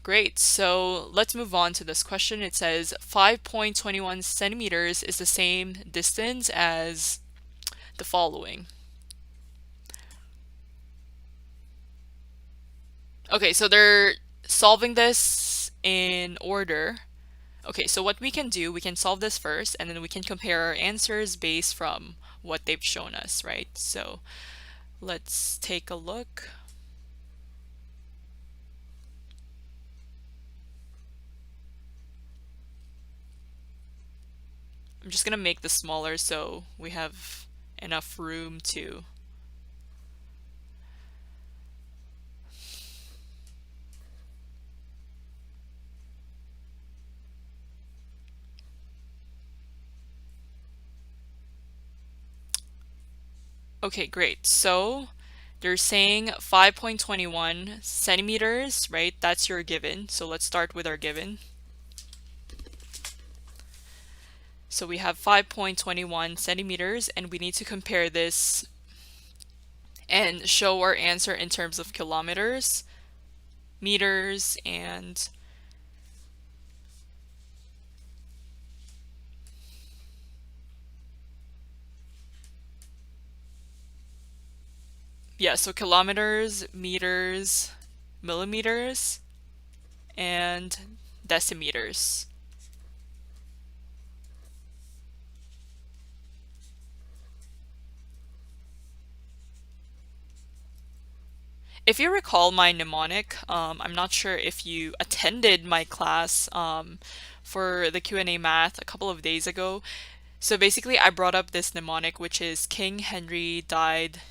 Great. So let's move on to this question. It says 5.21 centimeters is the same distance as the following. Okay, so they're solving this in order. Okay, so what we can do, we can solve this first, and then we can compare our answers based from what they've shown us, right? So let's take a look. I'm just gonna make this smaller so we have enough room to. Okay, great. So they're saying 5.21 centimeters, right? That's your given. So let's start with our given. So we have 5.21 centimeters, and we need to compare this and show our answer in terms of kilometers, meters, and yeah, so kilometers, meters, millimeters, and decimeters. If you recall my mnemonic, I'm not sure if you attended my class for the Q&A math a couple of days ago. So basically, I brought up this mnemonic, which is King Henry died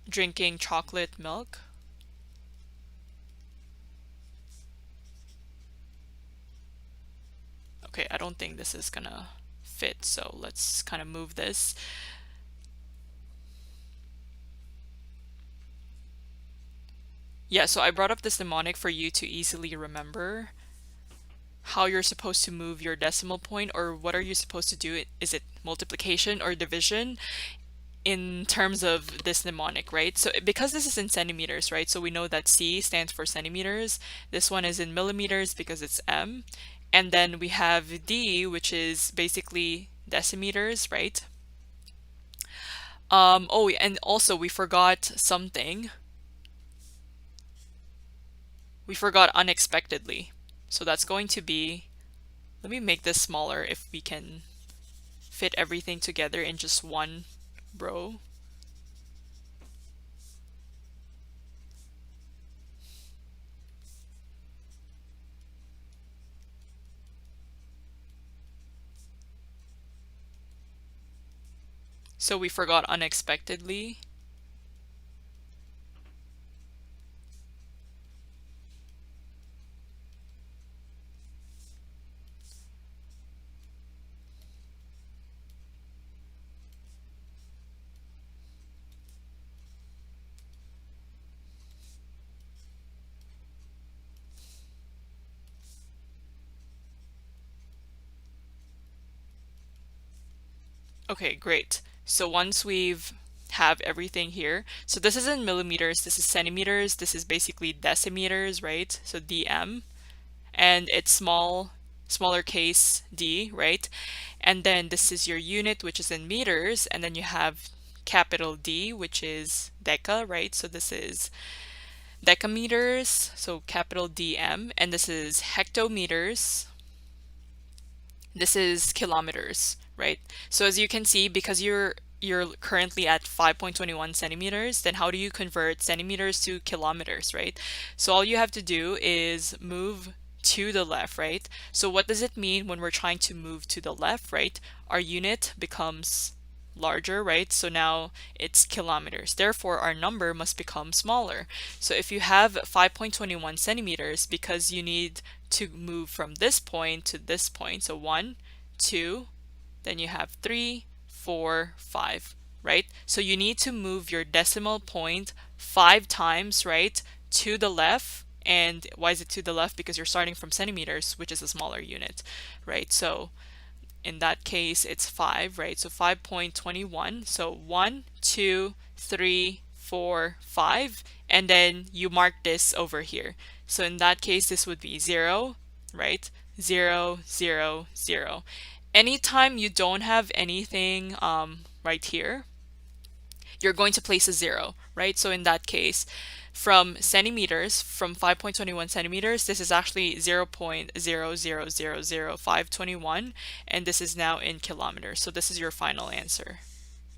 drinking chocolate milk. Okay, I don't think this is gonna fit, so let's kind of move this. Yeah, so I brought up this mnemonic for you to easily remember how you're supposed to move your decimal point, or what are you supposed to do? Is it multiplication or division in terms of this mnemonic, right? So because this is in centimeters, right? So we know that C stands for centimeters. This one is in millimeters because it's M. And then we have D, which is basically decimeters, right? Oh, and also we forgot something. We forgot unexpectedly. So that's going to be, let me make this smaller if we can fit everything together in just one row. So we forgot unexpectedly. Okay, great. So once we've have everything here, so this is in millimeters, this is centimeters, this is basically decimeters, right? So dm, and it's smaller case d, right? And then this is your unit, which is in meters, and then you have capital D, which is deca, right? So this is decameters, so capital DM, and this is hectometers. This is kilometers, right? So as you can see, because you're currently at 5.21 centimeters, then how do you convert centimeters to kilometers, right? So all you have to do is move to the left, right? So what does it mean when we're trying to move to the left, right? Our unit becomes larger, right? So now it's kilometers. Therefore, our number must become smaller. So if you have 5.21 centimeters, because you need to move from this point to this point, so 1, 2, then you have 3, 4, 5, right? So you need to move your decimal point 5 times, right, to the left. And why is it to the left? Because you're starting from centimeters, which is a smaller unit, right? So in that case, it's 5, right? So 5.21. So 1, 2, 3, 4, 5, and then you mark this over here. So in that case, this would be 0, right? 0, 0, 0. Anytime you don't have anything right here, you're going to place a 0, right? So in that case, from centimeters, from 5.21 centimeters, this is actually 0.0000521, and this is now in kilometers. So this is your final answer.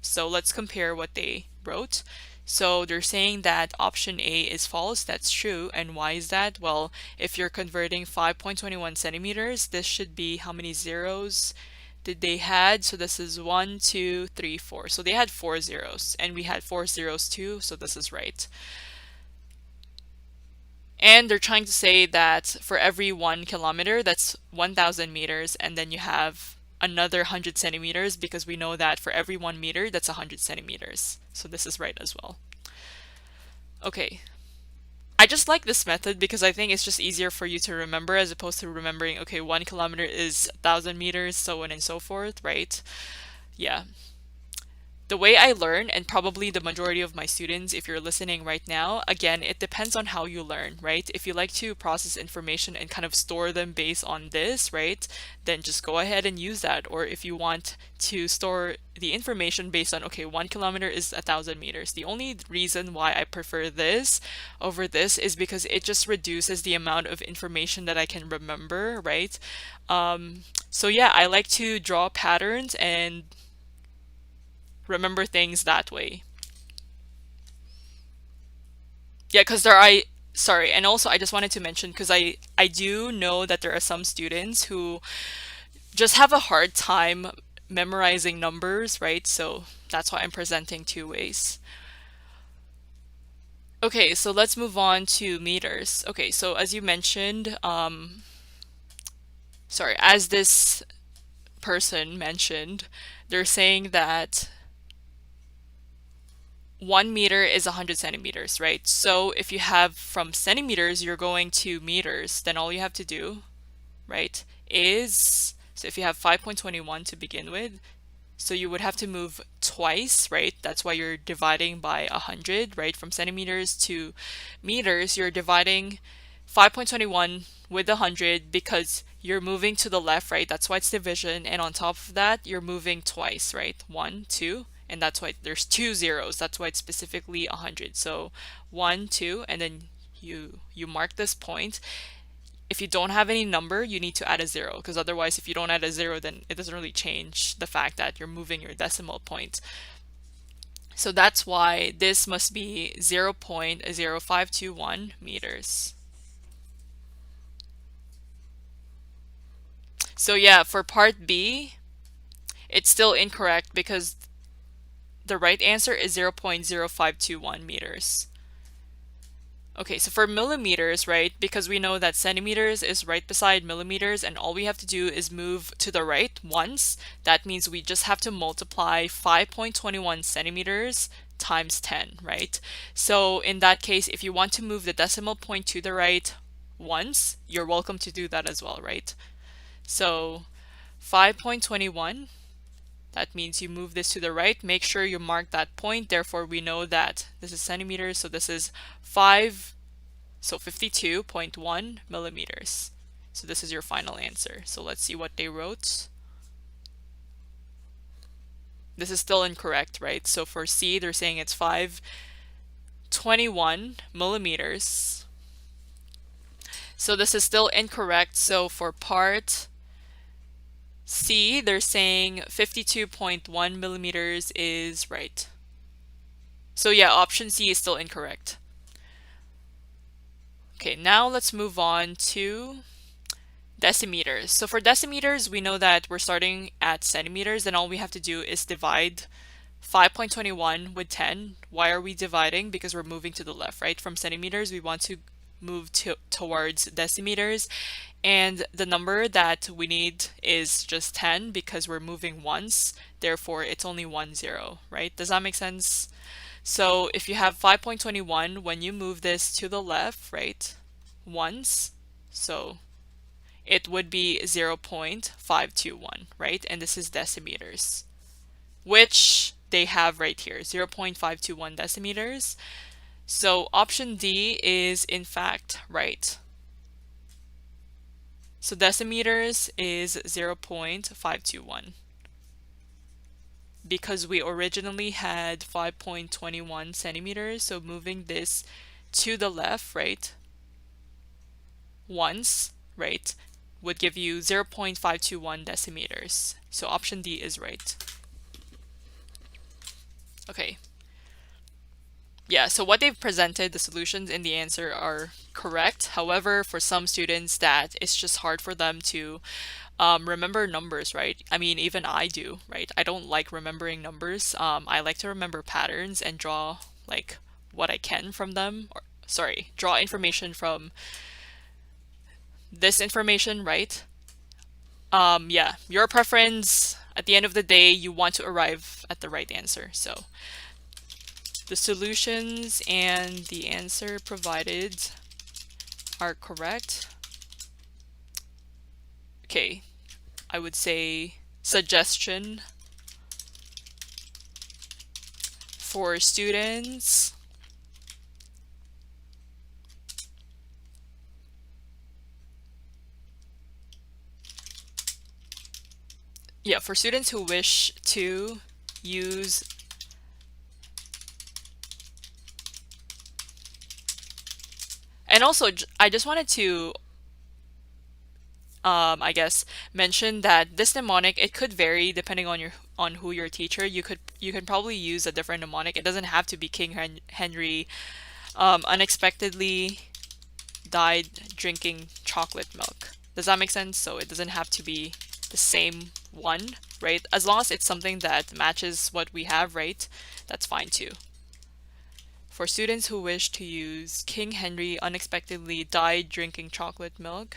So let's compare what they wrote. So they're saying that option A is false. That's true. And why is that? Well, if you're converting 5.21 centimeters, this should be how many zeros did they had? So this is 1, 2, 3, 4. So they had 4 zeros, and we had 4 zeros too. So this is right. And they're trying to say that for every 1 kilometer, that's 1,000 meters, and then you have another 100 centimeters, because we know that for every 1 meter, that's 100 centimeters. So this is right as well. Okay. I just like this method because I think it's just easier for you to remember as opposed to remembering, okay, 1 kilometer is 1,000 meters, so on and so forth, right? Yeah. The way I learn, and probably the majority of my students, if you're listening right now, again, it depends on how you learn, right? If you like to process information and kind of store them based on this, right, then just go ahead and use that. Or if you want to store the information based on, okay, 1 kilometer is 1,000 meters. The only reason why I prefer this over this is because it just reduces the amount of information that I can remember, right? So yeah, I like to draw patterns and remember things that way. Yeah, because sorry, and also I just wanted to mention, because I do know that there are some students who just have a hard time memorizing numbers, right? So that's why I'm presenting two ways. Okay, so let's move on to meters. Okay, so as you mentioned, sorry, as this person mentioned, they're saying that 1 meter is 100 centimeters, right? So if you have from centimeters, you're going to meters, then all you have to do, right, is, so if you have 5.21 to begin with, so you would have to move twice, right? That's why you're dividing by 100, right? From centimeters to meters, you're dividing 5.21 with 100 because you're moving to the left, right? That's why it's division. And on top of that, you're moving twice, right? 1, 2, and that's why there's 2 zeros. That's why it's specifically 100. So 1, 2, and then you mark this point. If you don't have any number, you need to add a 0, because otherwise if you don't add a 0, then it doesn't really change the fact that you're moving your decimal point. So that's why this must be 0.0521 meters. So yeah, for part B, it's still incorrect because the right answer is 0.0521 meters. Okay, so for millimeters, right, because we know that centimeters is right beside millimeters and all we have to do is move to the right once, that means we just have to multiply 5.21 centimeters times 10, right? So in that case, if you want to move the decimal point to the right once, you're welcome to do that as well, right? So 5.21, that means you move this to the right. Make sure you mark that point. Therefore, we know that this is centimeters. So this is 52.1 millimeters. So this is your final answer. So let's see what they wrote. This is still incorrect, right? So for C, they're saying it's 521 millimeters. So this is still incorrect. So for part C, they're saying 52.1 millimeters is right. So yeah, option C is still incorrect. Okay, now let's move on to decimeters. So for decimeters, we know that we're starting at centimeters, and all we have to do is divide 5.21 with 10. Why are we dividing? Because we're moving to the left, right? From centimeters, we want to move towards decimeters. And the number that we need is just 10 because we're moving once. Therefore, it's only 1 0, right? Does that make sense? So if you have 5.21, when you move this to the left, right, once, so it would be 0.521, right? And this is decimeters, which they have right here, 0.521 decimeters. So option D is in fact right. So decimeters is 0.521 because we originally had 5.21 centimeters. So moving this to the left, right, once, right, would give you 0.521 decimeters. So option D is right. Okay. Yeah, so what they've presented, the solutions in the answer are correct. However, for some students that it's just hard for them to remember numbers, right? I mean, even I do, right? I don't like remembering numbers. I like to remember patterns and draw like what I can from them. Or, sorry, draw information from this information, right? Yeah, your preference, at the end of the day, you want to arrive at the right answer. So the solutions and the answer provided are correct. Okay, I would say suggestion for students. Yeah, for students who wish to use and also I just wanted to I guess mention that this mnemonic, it could vary depending on who your teacher. You can probably use a different mnemonic. It doesn't have to be Henry unexpectedly died drinking chocolate milk. Does that make sense? So it doesn't have to be the same one, right? As long as it's something that matches what we have, right? That's fine too. For students who wish to use King Henry unexpectedly died drinking chocolate milk,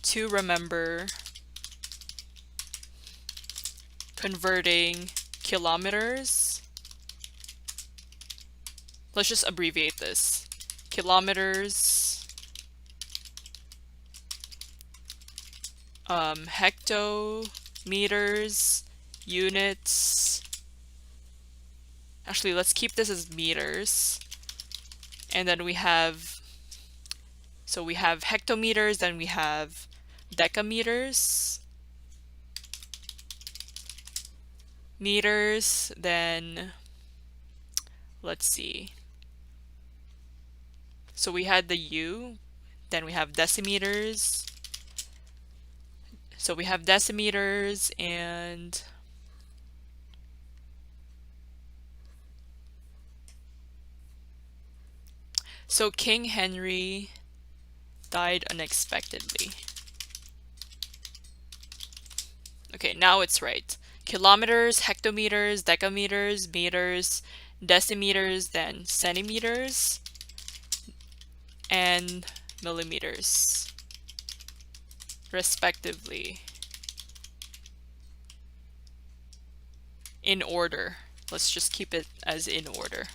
to remember converting kilometers. Let's just abbreviate this. Kilometers, hectometers, units. Actually, let's keep this as meters. And then we have, so we have hectometers, then we have decameters, meters, then let's see. So we had the U, then we have decimeters. So we have decimeters and so King Henry died unexpectedly. Okay, now it's right. Kilometers, hectometers, decameters, meters, decimeters, then centimeters, and millimeters, respectively. In order. Let's just keep it as in order.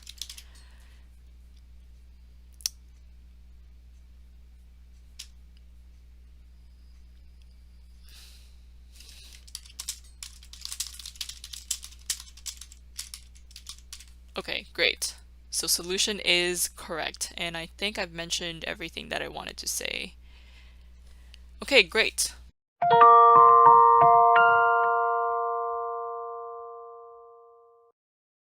Okay, great. So solution is correct, and I think I've mentioned everything that I wanted to say. Okay, great.